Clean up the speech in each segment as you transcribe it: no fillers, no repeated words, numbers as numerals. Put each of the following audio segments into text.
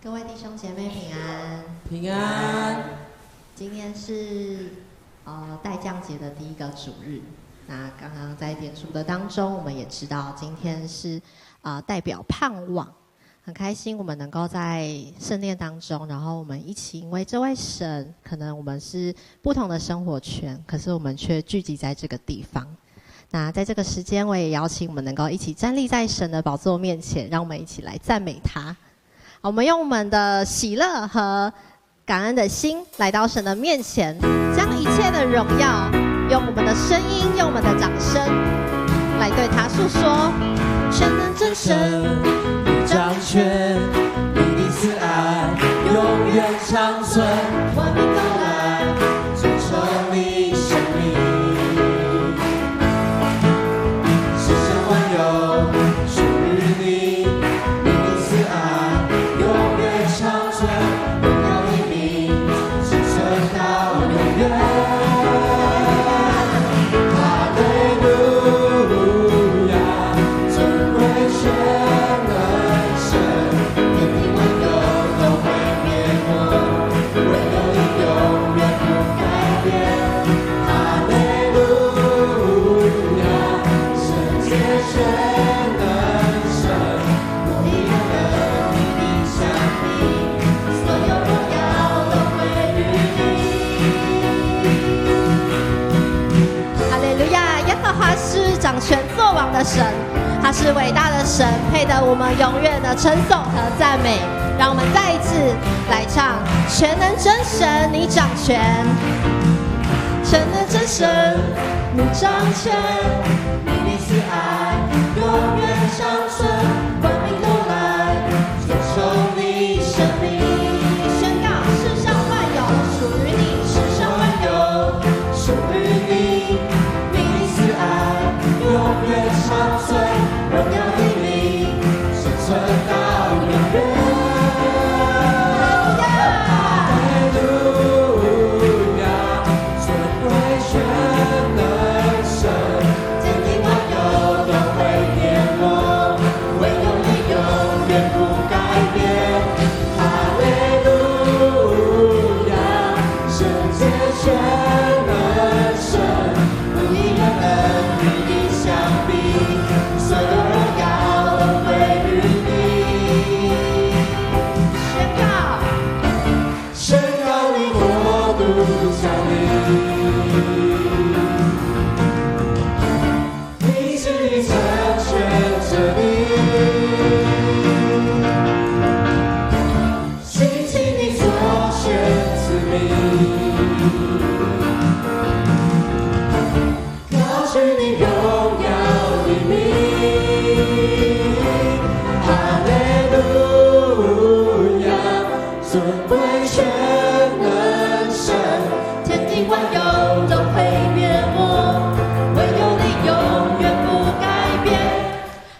各位弟兄姐妹平安，平安。今天是待降节的第一个主日。那刚刚在点数的当中，我们也知道今天是代表盼望，很开心我们能够在圣殿当中，然后我们一起因为这位神，可能我们是不同的生活圈，可是我们却聚集在这个地方。那在这个时间，我也邀请我们能够一起站立在神的宝座面前，让我们一起来赞美他。我们用我们的喜乐和感恩的心来到神的面前，将一切的荣耀用我们的声音，用我们的掌声来对他诉说。全能真神，你掌权，你的慈爱永远长存，万民都来承受你生命，世上万有属于你，你的慈爱永远长存，荣耀的名是存到永远。哈利路亚，尊贵全能神，天地万有都会灭没，唯有你永远不改变。哈利路亚，圣洁全能神，无一人能与你相比，所有荣耀都归于你。哈利路亚！耶和华是掌权作王的神，他是伟大的神，配得我们永远的称颂和赞美。让我们再一次来唱：全能真神，你掌权；全能真神，你掌权。你的慈爱永远长存，万民都来承受你生命。宣告世上万有属于你，世上万有属于你，你的慈爱永远长存，荣耀的名是存到永远。哈利路亚，尊贵全能神，天地万有都会灭没，唯有你永远不改变。哈利路亚，圣洁全能神，无一人能与你相比，所有荣耀都归于你。宣告你国度降临，你旨意成全这里，兴起你所选子民，高举你荣耀的名。哈利路亚，尊贵全能神，天地万有都会灭没，唯有你永远不改变。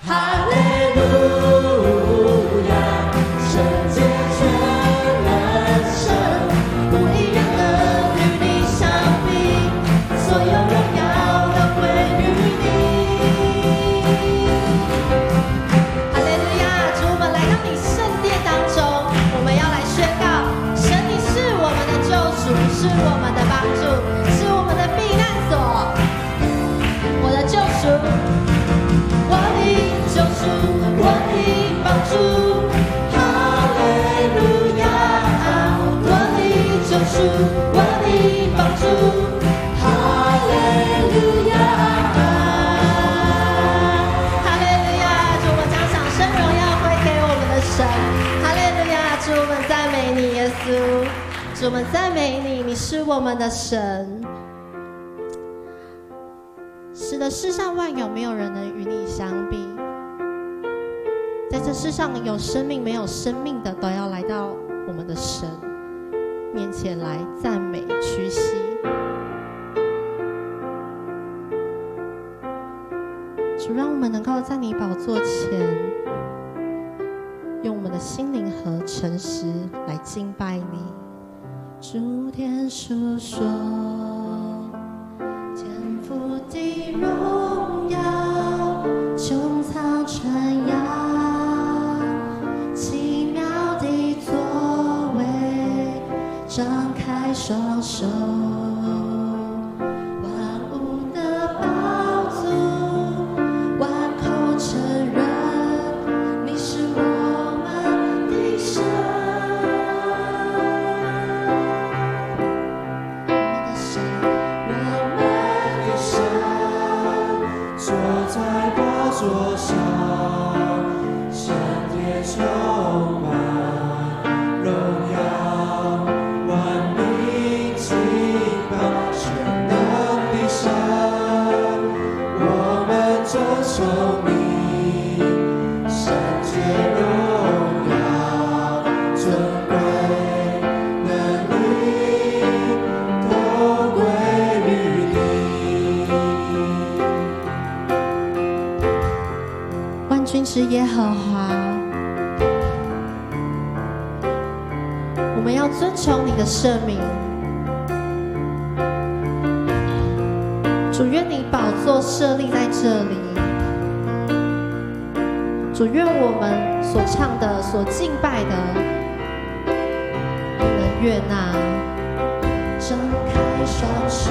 哈利路亚，圣洁全能神，无一人能与你相比，所有荣耀都归于你。哈利路亚！主，我们来到你圣殿当中，我们要来宣告：神，你是我们的救主，是我们的帮助，是我们的避难所。我的救赎，我的救赎，我的帮助。哈利路亚！我的救赎，我的帮助。哈利路亚！哈利路亚！主，我们将掌声荣耀归给我们的神。哈利路亚！主，我们赞美你，耶稣。主，我们赞美你，你是我们的神。是的，世上万有没有人能与你相比。在这世上有生命没有生命的，都要来到我们的神面前来赞美屈膝。主，让我们能够在你宝座前，用我们的心灵和诚实来敬拜你。诸天述说天父的荣耀，穹苍传扬奇妙的作手，万物的宝足，万口承认你是我们的神。坐在宝座上，圣殿充满荣耀，万民敬拜全能的神，我们尊崇你，圣洁荣耀尊贵能力都归于你。万军之耶和华，我们要尊崇你的圣名。主，愿你宝座设立在这里。主，愿我们所唱的、所敬拜的，你能悦纳。张开双手，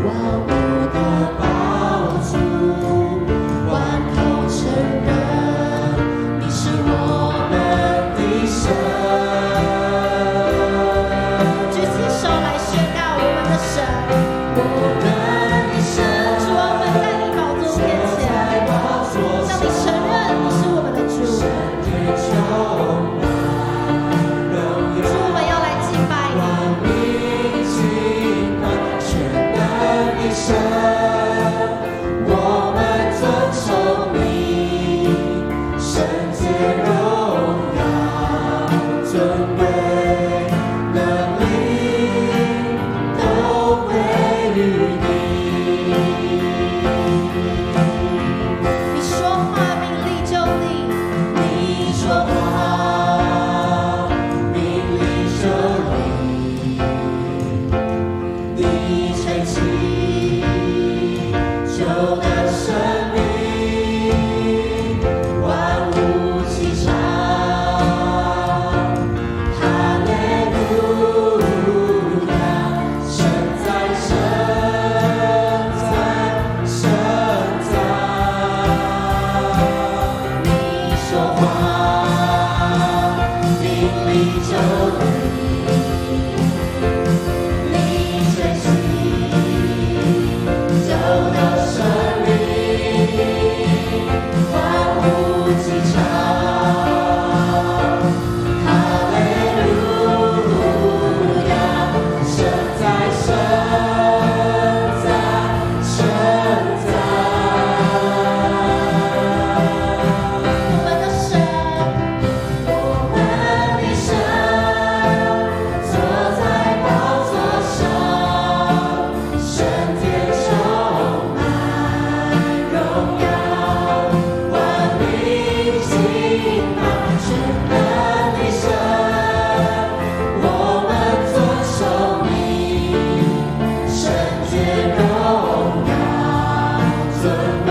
万物的宝足，万口承认你是我们的神。举起手来宣告我们的神，我们的神。主，我们在你宝座面前，向你承认你是我们的主。主，我们要来敬拜你。神，我们尊崇你，圣洁荣耀尊贵能力都归于你。你说话命立就立，你说话命立就立，你吹气就能生命，万物齐唱，哈利路亚，神在，神在，神在。你说话，命立就立，你吹气就能生命，万物齐唱，哈利路亚，神在，神在，神在。我们的神，我们的神坐在宝座上，圣殿充满荣耀，万民敬拜全能的神，我们尊崇你，圣洁荣耀尊贵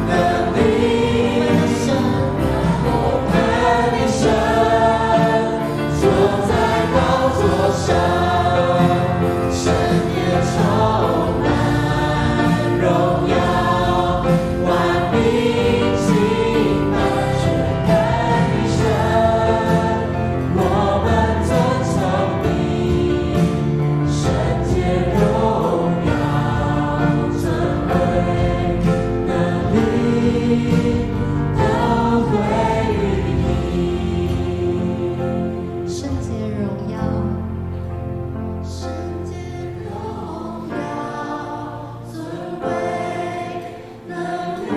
能力。我们的神坐在宝座上，圣殿充满荣耀，万民敬拜全能的神，我们尊崇你，圣洁荣耀尊贵能力都归于你。圣洁荣耀，圣洁荣耀，尊贵能力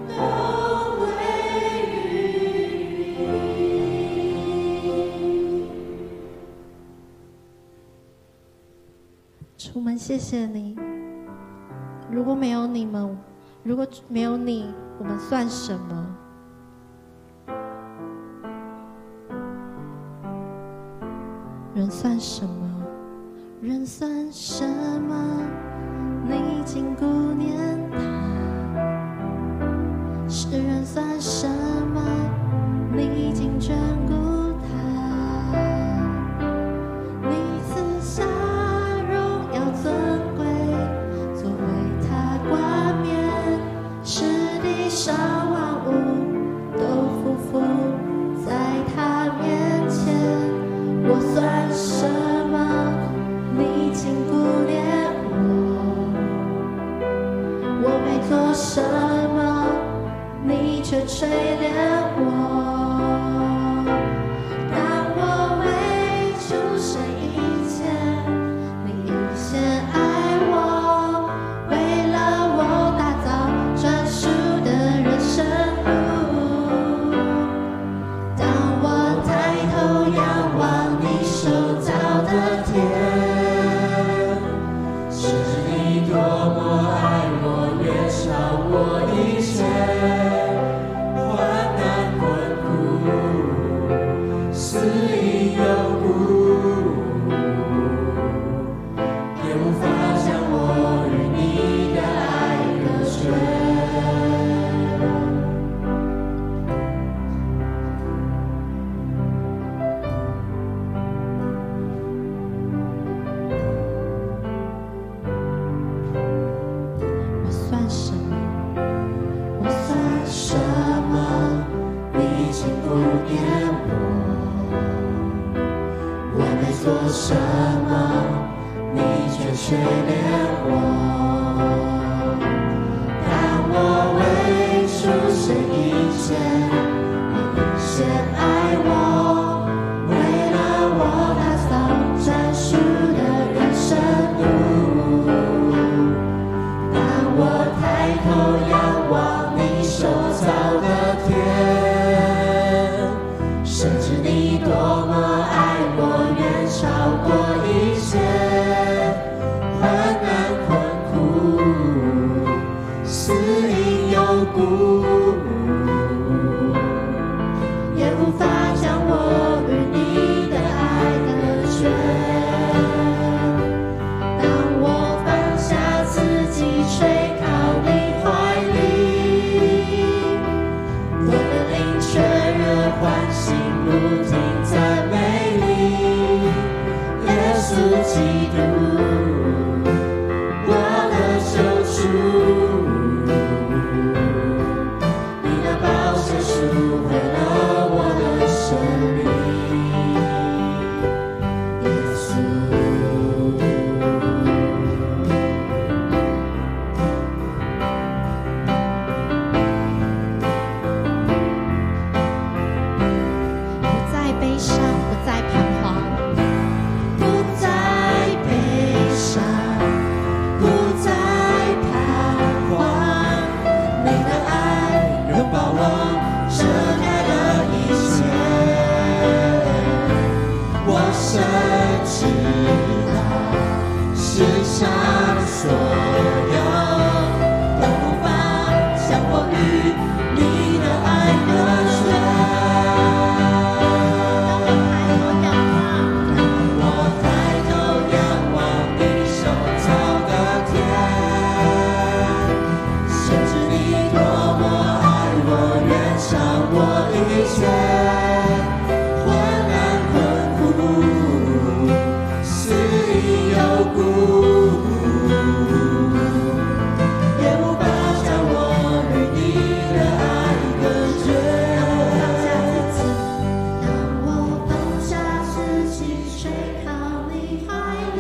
都归于你。主们，谢谢你。如果没有你们，如果没有你，我们算什么？人算什么？人算什么？你竟顾念他。世人算什么？你竟眷顾他。万物都匍匐在他面前。我算什么？你竟顾念我。我没做什么，你却垂怜我。当我为主神一切，你已先爱我，为了我打造专属的人生路。当我抬头仰望你手造的天，是你多么爱我，远超我一切。患难困苦，死因有故，也无法将我与你的爱隔绝。我算什么？我算什么？你竟顾念我。我没做什么，你却垂怜我。当我为主神一切，你已先爱我，为了我打造专属的人生路。当我抬头仰望你手造的天，深知你多么爱我，远超过一切。患难困苦，死因有故，也无法将我与你的爱隔绝。当我放下自己，垂靠你怀里，我的灵雀跃欢欣，不停赞美你。耶稣基督，我的救主，你的宝血赎回了我的生命。耶稣，不再悲伤，不再彷徨，不再悲伤，不再彷徨。你的爱拥抱我，遮盖了一切。我深知道，世上所有都无法将我与你的爱隔绝。我抬头仰望你手造的天，深知你多么爱我，远超我一切。患难困苦，死因有故，也无法将我与你的爱隔绝。当我放下自己，垂靠你怀里，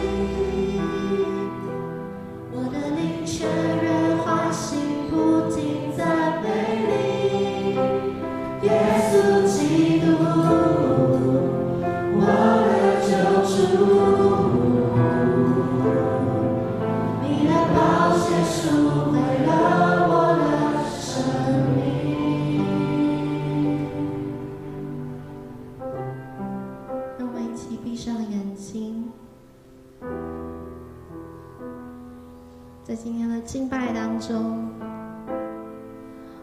我的灵雀跃欢欣，不停赞美你。耶稣基督，我的救主，你的宝血赎回了我的生命。让我们一起闭上眼睛，在今天的敬拜当中，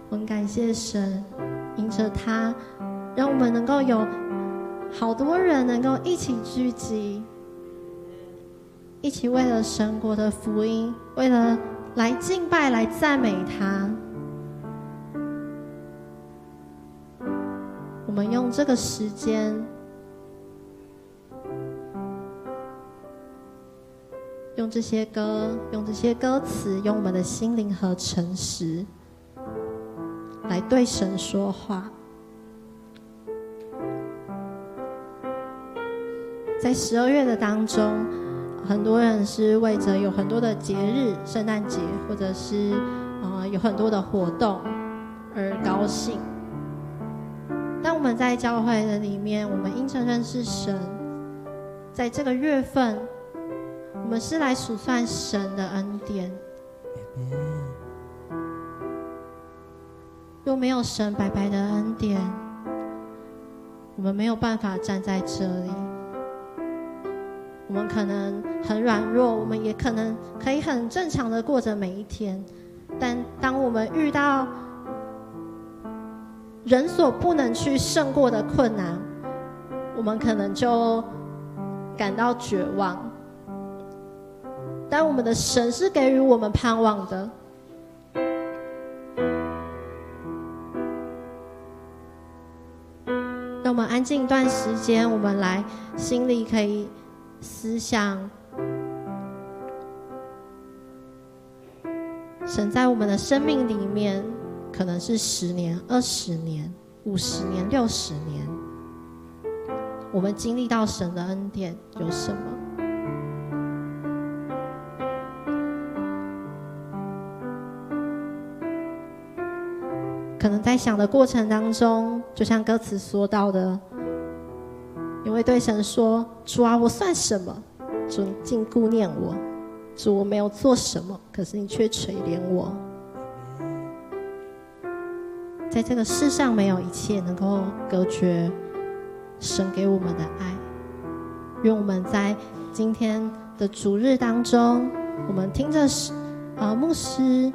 我们感谢神，因着他，让我们能够有好多人能够一起聚集，一起为了神国的福音，为了来敬拜、来赞美他。我们用这个时间，用这些歌，用这些歌词，用我们的心灵和诚实来对神说话。在12月的当中，很多人是为着有很多的节日，圣诞节或者是有很多的活动而高兴。但我们在教会的里面，我们因着认识神，在这个月份，我们是来数算神的恩典。若没有神白白的恩典，我们没有办法站在这里。我们可能很软弱，我们也可能可以很正常的过着每一天，但当我们遇到人所不能去胜过的困难，我们可能就感到绝望。但我们的神是给予我们盼望的。让我们安静一段时间，我们来心里可以思想神在我们的生命里面，可能是10年、20年、50年、60年，我们经历到神的恩典有什么？可能在想的过程当中，就像歌词说到的，你会对神说：主啊，我算什么？主，你竟顾念我。主，我没有做什么，可是你却垂怜我。在这个世上，没有一切能够隔绝神给我们的爱。愿我们在今天的主日当中，我们听着牧师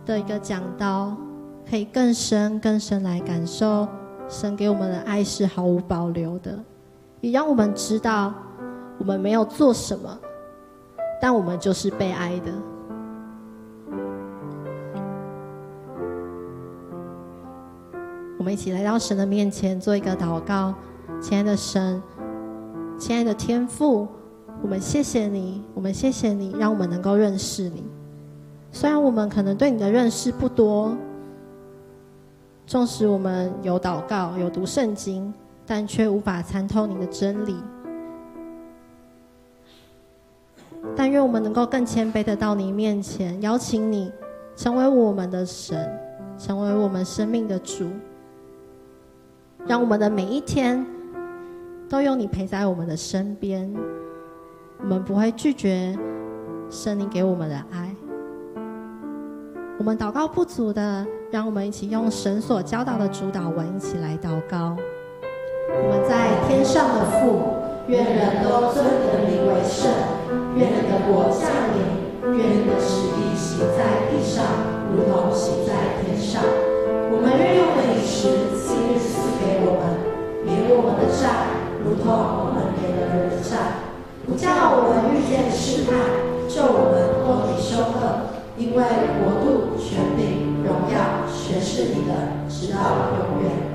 的一个讲道，可以更深更深来感受神给我们的爱是毫无保留的，也让我们知道我们没有做什么，但我们就是被爱的。我们一起来到神的面前做一个祷告。亲爱的神，亲爱的天父，我们谢谢你，我们谢谢你让我们能够认识你。虽然我们可能对你的认识不多，纵使我们有祷告有读圣经，但却无法参透你的真理。但愿我们能够更谦卑的到你面前，邀请你成为我们的神，成为我们生命的主，让我们的每一天都有你陪在我们的身边。我们不会拒绝神你给我们的爱。我们祷告不足的，让我们一起用神所教导的主祷文一起来祷告。我们在天上的父，愿人都尊你的名为圣，愿你的国降临，愿你的旨意行在地上，如同行在天上。我们日用的饮食，今日赐给我们，免我们的债，如同我们免了人的债，不叫我们遇见试探，救我们脱离凶恶。因为国度、权柄、荣耀，全是你的，直到永远。